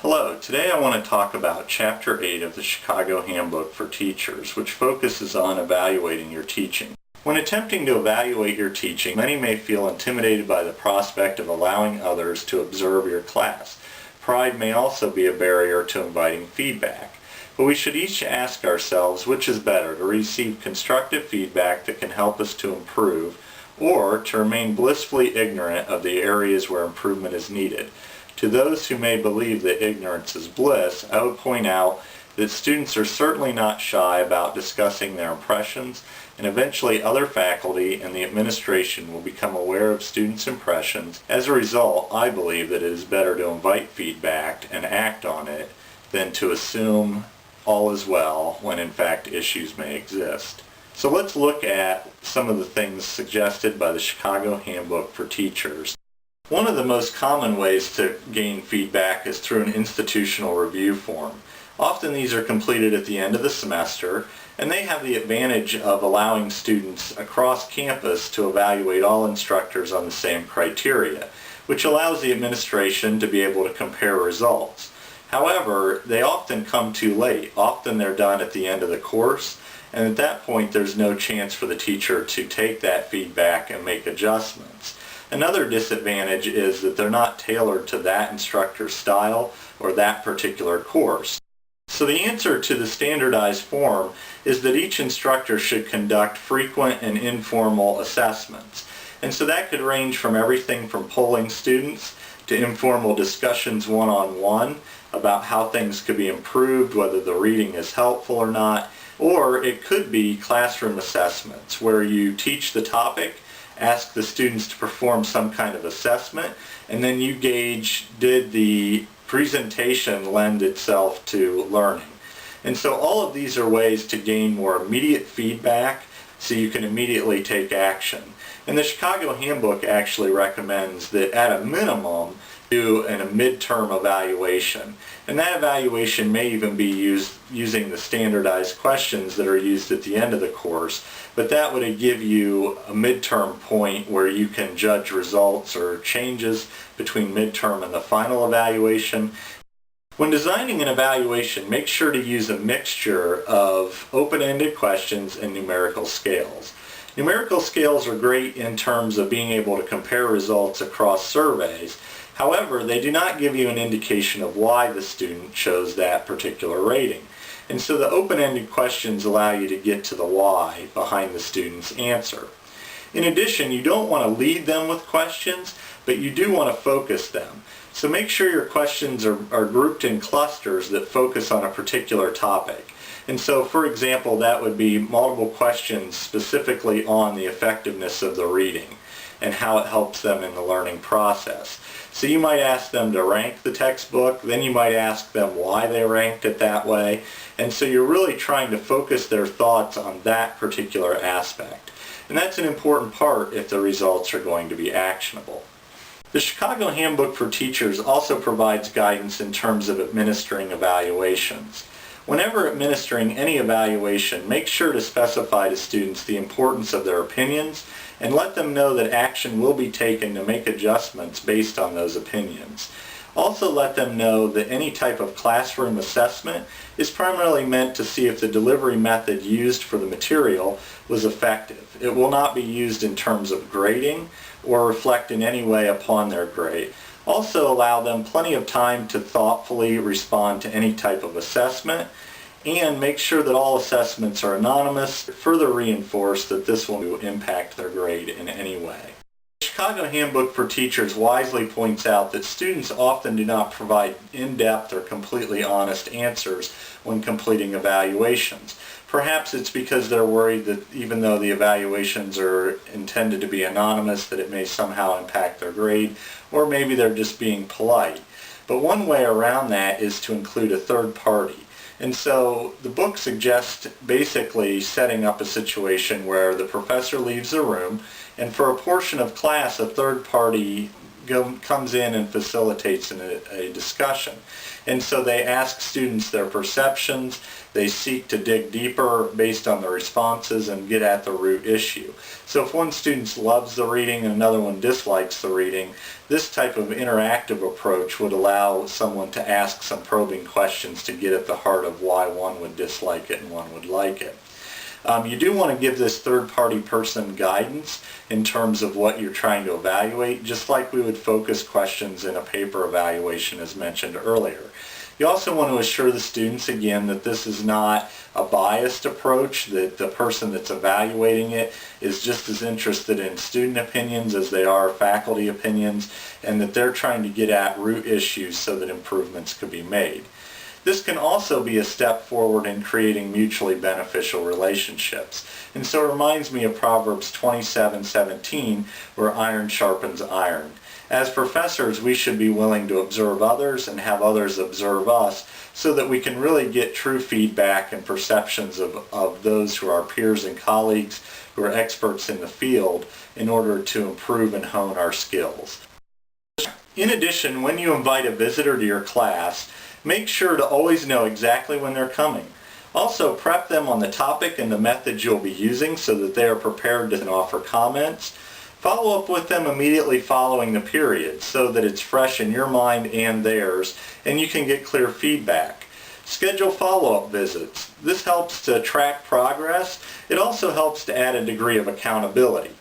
Hello, today I want to talk about Chapter 8 of the Chicago Handbook for Teachers, which focuses on evaluating your teaching. When attempting to evaluate your teaching, many may feel intimidated by the prospect of allowing others to observe your class. Pride may also be a barrier to inviting feedback. But we should each ask ourselves which is better, to receive constructive feedback that can help us to improve, or to remain blissfully ignorant of the areas where improvement is needed. To those who may believe that ignorance is bliss, I would point out that students are certainly not shy about discussing their impressions, and eventually other faculty and the administration will become aware of students' impressions. As a result, I believe that it is better to invite feedback and act on it than to assume all is well when in fact issues may exist. So let's look at some of the things suggested by the Chicago Handbook for Teachers. One of the most common ways to gain feedback is through an institutional review form. Often these are completed at the end of the semester, and they have the advantage of allowing students across campus to evaluate all instructors on the same criteria, which allows the administration to be able to compare results. However, they often come too late. Often they're done at the end of the course, and at that point there's no chance for the teacher to take that feedback and make adjustments. Another disadvantage is that they're not tailored to that instructor's style or that particular course. So the answer to the standardized form is that each instructor should conduct frequent and informal assessments. And so that could range from everything from polling students to informal discussions one-on-one about how things could be improved, whether the reading is helpful or not, or it could be classroom assessments where you teach the topic, ask the students to perform some kind of assessment, and then you gauge, did the presentation lend itself to learning? And so all of these are ways to gain more immediate feedback so you can immediately take action. And the Chicago Handbook actually recommends that at a minimum do a midterm evaluation. And that evaluation may even be using the standardized questions that are used at the end of the course, but that would give you a midterm point where you can judge results or changes between midterm and the final evaluation. When designing an evaluation, make sure to use a mixture of open-ended questions and numerical scales. Numerical scales are great in terms of being able to compare results across surveys. However, they do not give you an indication of why the student chose that particular rating. And so the open-ended questions allow you to get to the why behind the student's answer. In addition, you don't want to lead them with questions, but you do want to focus them. So make sure your questions are grouped in clusters that focus on a particular topic. And so, for example, that would be multiple questions specifically on the effectiveness of the reading and how it helps them in the learning process. So you might ask them to rank the textbook, then you might ask them why they ranked it that way, and so you're really trying to focus their thoughts on that particular aspect. And that's an important part if the results are going to be actionable. The Chicago Handbook for Teachers also provides guidance in terms of administering evaluations. Whenever administering any evaluation, make sure to specify to students the importance of their opinions and let them know that action will be taken to make adjustments based on those opinions. Also let them know that any type of classroom assessment is primarily meant to see if the delivery method used for the material was effective. It will not be used in terms of grading or reflect in any way upon their grade. Also allow them plenty of time to thoughtfully respond to any type of assessment, and make sure that all assessments are anonymous. Further reinforce that this will impact their grade in any way. The Chicago Handbook for Teachers wisely points out that students often do not provide in-depth or completely honest answers when completing evaluations. Perhaps it's because they're worried that even though the evaluations are intended to be anonymous, that it may somehow impact their grade, or maybe they're just being polite. But one way around that is to include a third party. And so the book suggests basically setting up a situation where the professor leaves the room, and for a portion of class a third party comes in and facilitates a discussion. And so they ask students their perceptions, they seek to dig deeper based on the responses and get at the root issue. So if one student loves the reading and another one dislikes the reading, this type of interactive approach would allow someone to ask some probing questions to get at the heart of why one would dislike it and one would like it. You do want to give this third-party person guidance in terms of what you're trying to evaluate, just like we would focus questions in a paper evaluation as mentioned earlier. You also want to assure the students again that this is not a biased approach, that the person that's evaluating it is just as interested in student opinions as they are faculty opinions, and that they're trying to get at root issues so that improvements could be made. This can also be a step forward in creating mutually beneficial relationships. And so it reminds me of Proverbs 27:17, where iron sharpens iron. As professors, we should be willing to observe others and have others observe us so that we can really get true feedback and perceptions of those who are our peers and colleagues who are experts in the field in order to improve and hone our skills. In addition, when you invite a visitor to your class, make sure to always know exactly when they're coming. Also, prep them on the topic and the methods you'll be using so that they are prepared to offer comments. Follow up with them immediately following the period so that it's fresh in your mind and theirs, and you can get clear feedback. Schedule follow-up visits. This helps to track progress. It also helps to add a degree of accountability.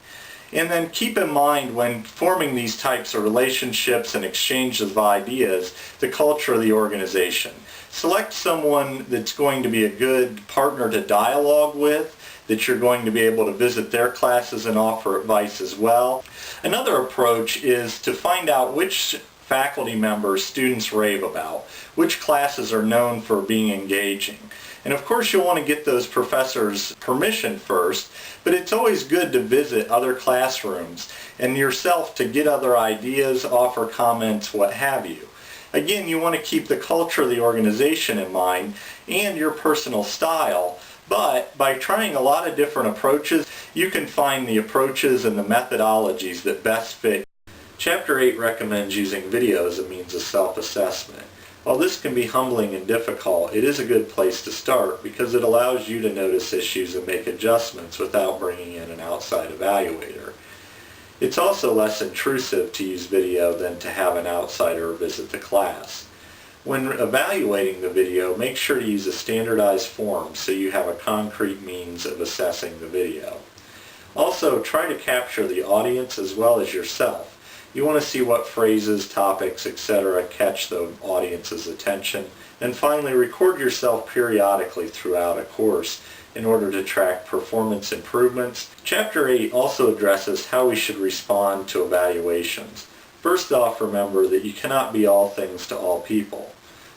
And then keep in mind when forming these types of relationships and exchanges of ideas, the culture of the organization. Select someone that's going to be a good partner to dialogue with, that you're going to be able to visit their classes and offer advice as well. Another approach is to find out which faculty members students rave about, which classes are known for being engaging. And of course you'll want to get those professors' permission first, but it's always good to visit other classrooms and yourself to get other ideas, offer comments, what have you. Again, you want to keep the culture of the organization in mind and your personal style, but by trying a lot of different approaches, you can find the approaches and the methodologies that best fit. Chapter 8 recommends using video as a means of self-assessment. While this can be humbling and difficult, it is a good place to start because it allows you to notice issues and make adjustments without bringing in an outside evaluator. It's also less intrusive to use video than to have an outsider visit the class. When evaluating the video, make sure to use a standardized form so you have a concrete means of assessing the video. Also, try to capture the audience as well as yourself. You want to see what phrases, topics, etc. catch the audience's attention. And finally, record yourself periodically throughout a course in order to track performance improvements. Chapter 8 also addresses how we should respond to evaluations. First off, remember that you cannot be all things to all people.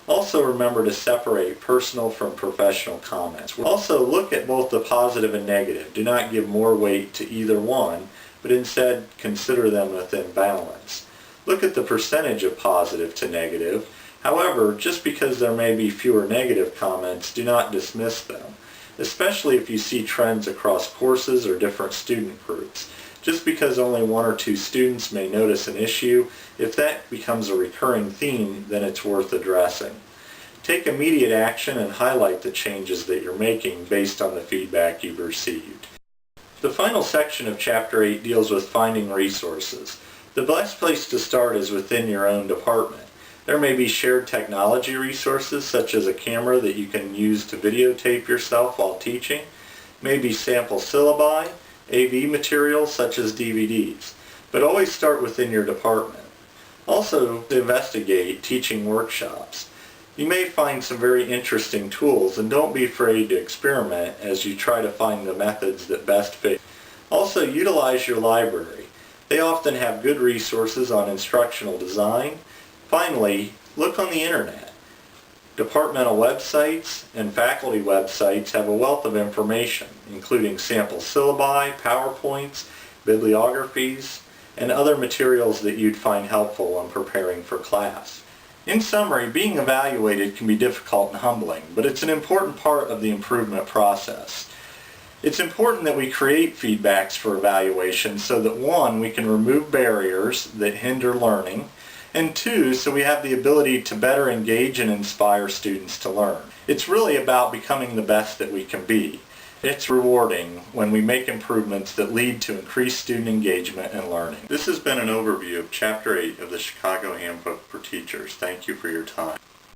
Also remember to separate personal from professional comments. Also look at both the positive and negative. Do not give more weight to either one, but instead consider them within balance. Look at the percentage of positive to negative. However, just because there may be fewer negative comments, do not dismiss them, especially if you see trends across courses or different student groups. Just because only one or two students may notice an issue, if that becomes a recurring theme, then it's worth addressing. Take immediate action and highlight the changes that you're making based on the feedback you've received. The final section of Chapter 8 deals with finding resources. The best place to start is within your own department. There may be shared technology resources such as a camera that you can use to videotape yourself while teaching, maybe sample syllabi, AV materials such as DVDs, but always start within your department. Also, investigate teaching workshops. You may find some very interesting tools, and don't be afraid to experiment as you try to find the methods that best fit. Also, utilize your library. They often have good resources on instructional design. Finally, look on the internet. Departmental websites and faculty websites have a wealth of information, including sample syllabi, PowerPoints, bibliographies, and other materials that you'd find helpful when preparing for class. In summary, being evaluated can be difficult and humbling, but it's an important part of the improvement process. It's important that we create feedbacks for evaluation so that 1, we can remove barriers that hinder learning, and 2, so we have the ability to better engage and inspire students to learn. It's really about becoming the best that we can be. It's rewarding when we make improvements that lead to increased student engagement and learning. This has been an overview of Chapter 8 of the Chicago Handbook for Teachers. Thank you for your time.